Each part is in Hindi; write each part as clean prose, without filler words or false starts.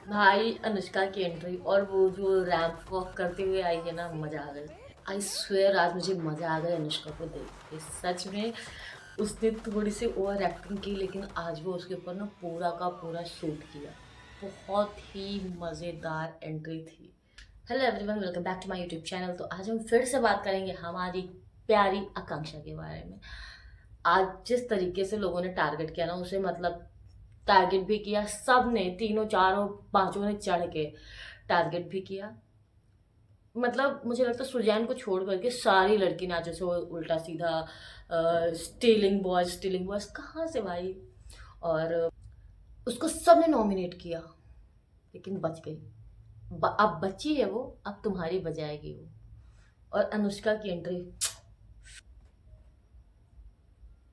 भाई अनुष्का की एंट्री और वो जो रैंप वॉक करते हुए आई है ना, मजा आ गई। आई स्वेयर आज मुझे मजा आ गया अनुष्का को देख के, सच में। उसने थोड़ी सी ओवर एक्टिंग की, लेकिन आज वो उसके ऊपर ना पूरा का पूरा शूट किया। बहुत ही मज़ेदार एंट्री थी। Hello everyone, welcome back to my YouTube channel. तो आज हम फिर से बात करेंगे हमारी प्यारी आकांक्षा के बारे में। आज जिस तरीके से लोगों ने टारगेट किया ना उसे, मतलब टारगेट भी किया, सब ने, तीनों चारों पांचों ने चढ़ के टारगेट भी किया। मतलब मुझे लगता है सुजैन को छोड़ करके सारी लड़की नाचे से उल्टा सीधा स्टीलिंग बॉयज कहाँ से भाई। और उसको सबने नॉमिनेट किया, लेकिन बच गई। अब बची है वो, अब तुम्हारी बजाएगी वो। और अनुष्का की एंट्री,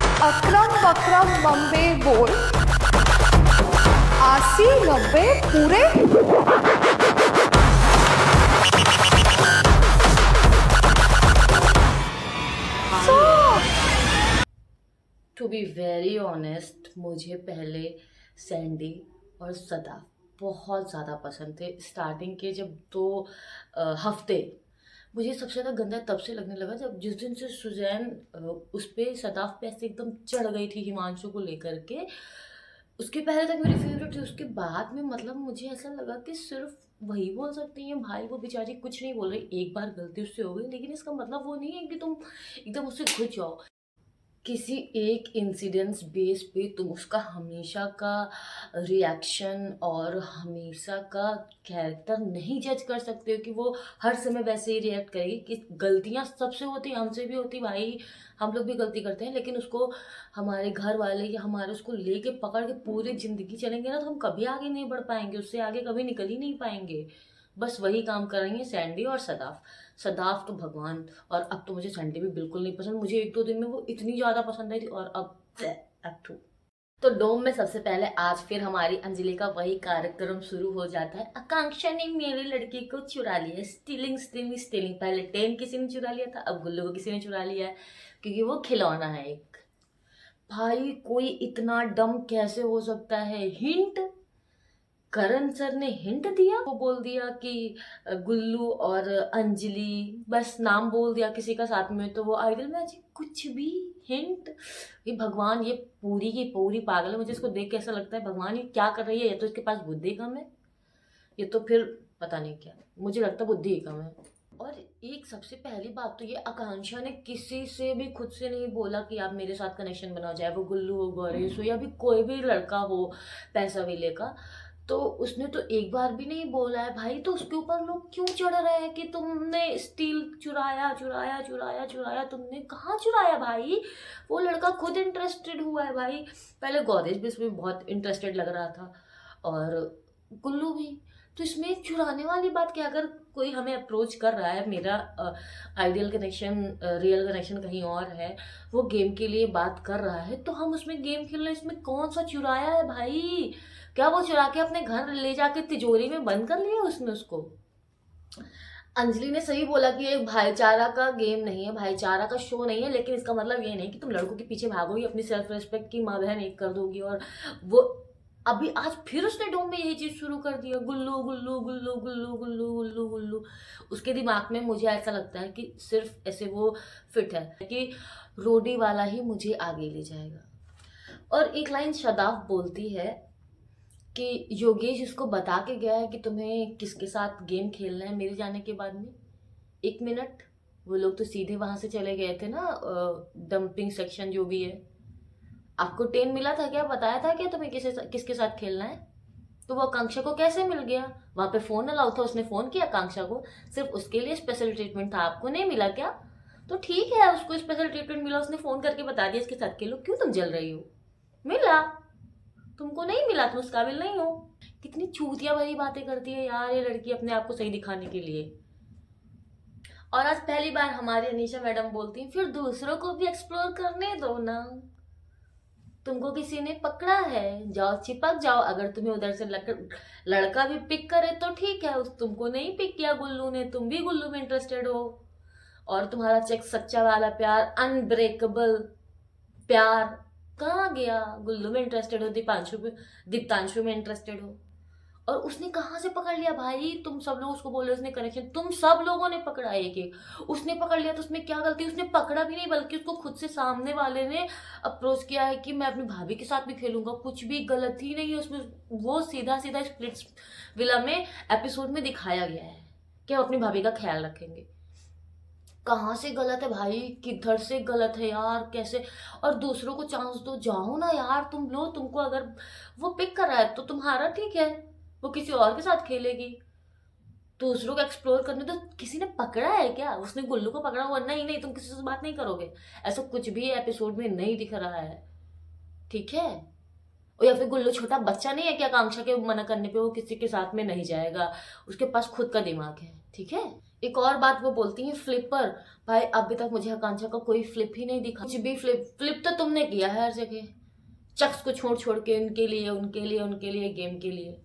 अकरम बकरम बम्बे बोल 80-90 पूरे। टू बी वेरी ऑनेस्ट, मुझे पहले सैंडी और सदाफ बहुत ज़्यादा पसंद थे। स्टार्टिंग के जब 2 हफ्ते मुझे सबसे ज़्यादा गंदा तब से लगने लगा जब जिस दिन से सुजैन उस पे सदाफ पे ऐसे एकदम चढ़ गई थी हिमांशु को लेकर के। उसके पहले तक मेरी फेवरेट थी, उसके बाद में मतलब मुझे ऐसा लगा कि सिर्फ वही बोल सकती हैं भाई। वो बेचारी कुछ नहीं बोल रही, एक बार गलती उससे हो गई, लेकिन इसका मतलब वो नहीं है कि तुम एकदम उससे घुस जाओ। किसी एक इंसिडेंस बेस पे तुम उसका हमेशा का रिएक्शन और हमेशा का कैरेक्टर नहीं जज कर सकते हो कि वो हर समय वैसे ही रिएक्ट करेगी। कि गलतियां सबसे होती, हमसे भी होती भाई, हम लोग भी गलती करते हैं। लेकिन उसको हमारे घर वाले या हमारे उसको लेके पकड़ के पूरी ज़िंदगी चलेंगे ना, तो हम कभी आगे नहीं बढ़ पाएंगे, उससे आगे कभी निकल ही नहीं पाएंगे। बस वही काम कर रही हैं सैंडी और सदाफ। सदाफ तो भगवान। और अब तो मुझे सैंडी भी बिल्कुल नहीं पसंद। मुझे 1-2 दिन में वो इतनी ज़्यादा पसंद आई थी, और अब थू। तो डोम में सबसे पहले आज फिर हमारी अंजलि का वही कार्यक्रम शुरू हो जाता है। आकांक्षा ने मेरी लड़की को चुरा लिया, स्टीलिंग स्टीलिंग स्टीलिंग। पहले टेन किसी ने चुरा लिया था, अब गुल्लू को किसी ने चुरा लिया है, क्योंकि वो खिलौना है एक। भाई कोई इतना डम कैसे हो सकता है। हिंट, करण सर ने हिंट दिया, वो बोल दिया कि गुल्लू और अंजलि, बस नाम बोल दिया किसी का साथ में, तो वो आइडल में अजी कुछ भी हिंट। ये भगवान, ये पूरी की पूरी पागल है। मुझे इसको देख के ऐसा लगता है भगवान ये क्या कर रही है, या तो इसके पास बुद्धि कम है, ये तो फिर पता नहीं क्या। मुझे लगता है बुद्धि ही कम है। और एक सबसे पहली बात तो ये, आकांक्षा ने किसी से भी खुद से नहीं बोला कि आप मेरे साथ कनेक्शन बनाओ, चाहे वो गुल्लू हो, गौरेश हो, या भी कोई भी लड़का हो पैसा विले का। तो उसने तो एक बार भी नहीं बोला है भाई। तो उसके ऊपर लोग क्यों चढ़ रहे हैं कि तुमने स्टील चुराया चुराया चुराया चुराया। तुमने कहाँ चुराया भाई? वो लड़का खुद इंटरेस्टेड हुआ है भाई। पहले गौरेश भी इसमें बहुत इंटरेस्टेड लग रहा था, और गुल्लू भी। तो इसमें चुराने वाली बात क्या? अगर कोई हमें अप्रोच कर रहा है, मेरा आइडियल कनेक्शन, रियल कनेक्शन कहीं और है, वो गेम के लिए बात कर रहा है, तो हम उसमें गेम खेल रहे हैं। इसमें कौन सा चुराया है भाई? क्या वो चुरा के अपने घर ले जाके तिजोरी में बंद कर लिया उसने उसको? अंजलि ने सही बोला कि ये भाईचारा का गेम नहीं है, भाईचारा का शो नहीं है, लेकिन इसका मतलब ये नहीं कि तुम लड़कों के पीछे भागोगी, अपनी सेल्फ रिस्पेक्ट की माँ बहन एक कर दोगी। और वो अभी आज फिर उसने डोम में यही चीज शुरू कर दिया, गुल्लू गुल्लू गुल्लू गुल्लू गुल्लू गुल्लू गुल्लू। उसके दिमाग में मुझे ऐसा लगता है कि सिर्फ ऐसे वो फिट है कि रोडी वाला ही मुझे आगे ले जाएगा। और एक लाइन शदाफ बोलती है कि योगेश इसको बता के गया है कि तुम्हें किसके साथ गेम खेलना है मेरे जाने के बाद में। 1 मिनट, वो लोग तो सीधे वहां से चले गए थे ना, डंपिंग सेक्शन जो भी है। आपको 10 मिला था क्या? बताया था क्या तुम्हें किसके साथ खेलना है? तो वो आकांक्षा को कैसे मिल गया? वहां पे फोन अलाउ था, उसने फोन किया आकांक्षा को, सिर्फ उसके लिए स्पेशल ट्रीटमेंट था। आपको नहीं मिला क्या? तो ठीक है, उसको स्पेशल ट्रीटमेंट मिला, उसने फोन करके बता दिया इसके साथ खेलो। क्यों तुम जल रही हो? मिला, तुमको नहीं मिला, तुम उस काबिल नहीं हो। कितनी चूतिया भरी बातें करती है यार ये लड़की अपने आप को सही दिखाने के लिए। और आज पहली बार हमारी अनीशा मैडम बोलती हैं, फिर दूसरों को भी एक्सप्लोर करने दो ना। तुमको किसी ने पकड़ा है, जाओ चिपक जाओ। अगर तुम्हें उधर से लड़का भी पिक करे तो ठीक है, उस तुमको नहीं पिक किया गुल्लू ने, तुम भी गुल्लू में इंटरेस्टेड हो। और तुम्हारा चेक सच्चा वाला प्यार, अनब्रेकेबल प्यार कहाँ गया? गुल्लू में इंटरेस्टेड हो, दीपांशु में इंटरेस्टेड हो। और उसने कहाँ से पकड़ लिया भाई? तुम सब लोग उसको बोल रहे हो उसने कनेक्शन, तुम सब लोगों ने पकड़ा एक एक, उसने पकड़ लिया तो उसमें क्या गलती? उसने पकड़ा भी नहीं, बल्कि उसको खुद से सामने वाले ने अप्रोच किया है कि मैं अपनी भाभी के साथ भी खेलूंगा। कुछ भी गलत ही नहीं है उसमें। वो सीधा सीधा स्प्लिट्स विला में एपिसोड में दिखाया गया है कि हम अपनी भाभी का ख्याल रखेंगे। कहाँ से गलत है भाई? किधर से गलत है यार? कैसे? और दूसरों को चांस दो, जाओ ना यार तुम लोग। तुमको अगर वो पिक कर रहा है तो तुम्हारा ठीक है, वो किसी और के साथ खेलेगी। दूसरों को एक्सप्लोर करने तो किसी ने पकड़ा है क्या? उसने गुल्लू को पकड़ा हुआ? नहीं नहीं, तुम किसी से बात नहीं करोगे। ऐसा कुछ भी एपिसोड में नहीं दिख रहा है, ठीक है? और या फिर गुल्लू छोटा बच्चा नहीं है क्या? आकांक्षा के मना करने पे वो किसी के साथ में नहीं जाएगा। उसके पास खुद का दिमाग है, ठीक है? एक और बात वो बोलती है फ्लिपर। भाई अभी तक मुझे आकांक्षा का कोई फ्लिप ही नहीं दिखा। कुछ भी फ्लिप फ्लिप तो तुमने किया है हर जगह, चक्स को छोड़ छोड़ के, उनके लिए उनके लिए उनके लिए, गेम के लिए।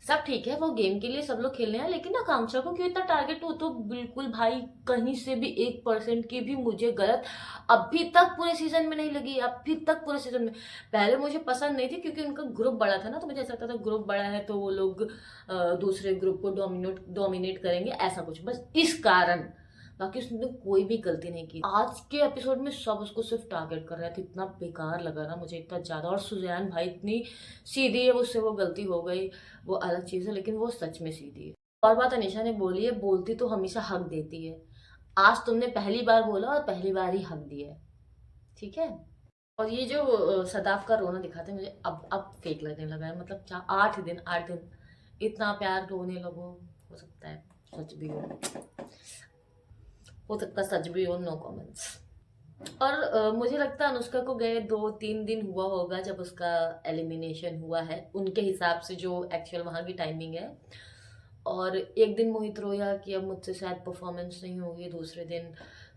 सब ठीक है, वो गेम के लिए सब लोग खेल रहे हैं, लेकिन आकांक्षा को क्यों इतना टारगेट? हो तो बिल्कुल भाई कहीं से भी 1% की भी मुझे गलत अभी तक पूरे सीजन में नहीं लगी। अभी तक पूरे सीजन में पहले मुझे पसंद नहीं थी क्योंकि उनका ग्रुप बड़ा था ना, तो मुझे ऐसा लगता था ग्रुप बड़ा है तो वो लोग दूसरे ग्रुप को डोमिनेट करेंगे, ऐसा कुछ, बस इस कारण। बाकी उसने कोई भी गलती नहीं की। आज के एपिसोड में सब उसको सिर्फ टारगेट कर रहे थे, इतना बेकार लगा ना मुझे, इतना ज्यादा। और सुजैन भाई इतनी सीधी है, उससे वो गलती हो गई वो अलग चीज है, लेकिन वो सच में सीधी है। और बात अनिशा ने बोली है, बोलती तो हमेशा हक देती है। आज तुमने पहली बार बोला और पहली बार ही हक दिया है, ठीक है? और ये जो सदाफ का रोना दिखाते हैं मुझे अब फेक लगने लगा है। मतलब क्या 8 दिन इतना प्यार रोने लगो? हो सकता है सच भी हो सकता है सच भी हो, नो कमेंट्स। और मुझे लगता है अनुष्का को गए 2-3 दिन हुआ होगा जब उसका एलिमिनेशन हुआ है, उनके हिसाब से जो एक्चुअल वहाँ की टाइमिंग है। और एक दिन मोहित रोया कि अब मुझसे शायद परफॉर्मेंस नहीं होगी। दूसरे दिन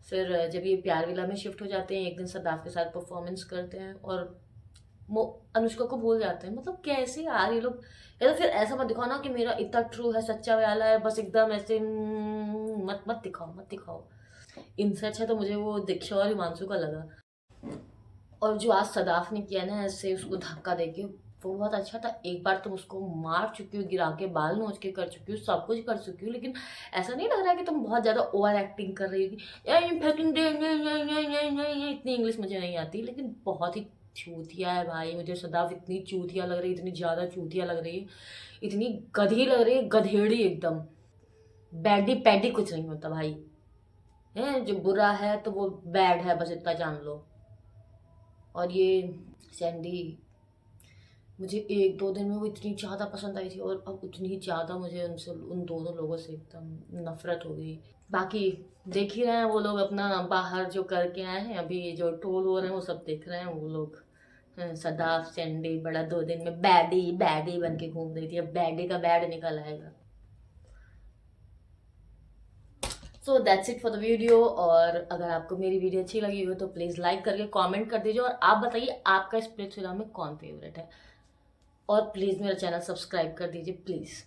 फिर जब ये प्यार विला में शिफ्ट हो जाते हैं, एक दिन सदाफ के साथ परफॉर्मेंस करते हैं और अनुष्का को भूल जाते हैं। मतलब कैसे यार ये लोग? या तो फिर ऐसा मत दिखाओ ना कि मेरा इतना ट्रू है, सच्चा वाला है, बस एकदम ऐसे मत मत दिखाओ, मत दिखाओ। इनसे अच्छा तो मुझे वो दीक्षा और हिमांशु का लगा। और जो आज सदाफ ने किया ना ऐसे उसको धक्का देके, वो बहुत अच्छा था। एक बार तुम उसको मार चुकी हो, गिरा के बाल नोच के कर चुकी हो, सब कुछ कर चुकी हो, लेकिन ऐसा नहीं लग रहा है कि तुम बहुत ज्यादा ओवर एक्टिंग कर रही हो इतनी इंग्लिश मुझे नहीं आती, लेकिन बहुत ही चूतिया है भाई। मुझे सदाफ इतनी चूतिया लग रही है, इतनी ज्यादा चूतिया लग रही है, इतनी गधी लग रही है, गधेड़ी एकदम। बैडी पैडी कुछ नहीं होता भाई, है जो बुरा है तो वो बैड है, बस इतना जान लो। और ये सैंडी, मुझे 1-2 दिन में वो इतनी ज़्यादा पसंद आई थी और अब उतनी ज़्यादा मुझे उनसे, उन दोनों लोगों से एकदम नफरत हो गई। बाकी देख ही रहे हैं वो लोग अपना बाहर जो करके आए हैं, अभी जो ट्रोल हो रहे हैं वो सब देख रहे हैं वो लोग। सदाफ सैंडी बड़ा 2 दिन में बैडी बैडी बन के घूम रही थी, अब बैडी का बैड निकल आएगा। So that's it for the video. और अगर आपको मेरी वीडियो अच्छी लगी हो तो प्लीज़ लाइक करके कमेंट कर दीजिए, और आप बताइए आपका स्प्लिट्सविला में कौन फेवरेट है। और प्लीज़ मेरा चैनल सब्सक्राइब कर दीजिए प्लीज़।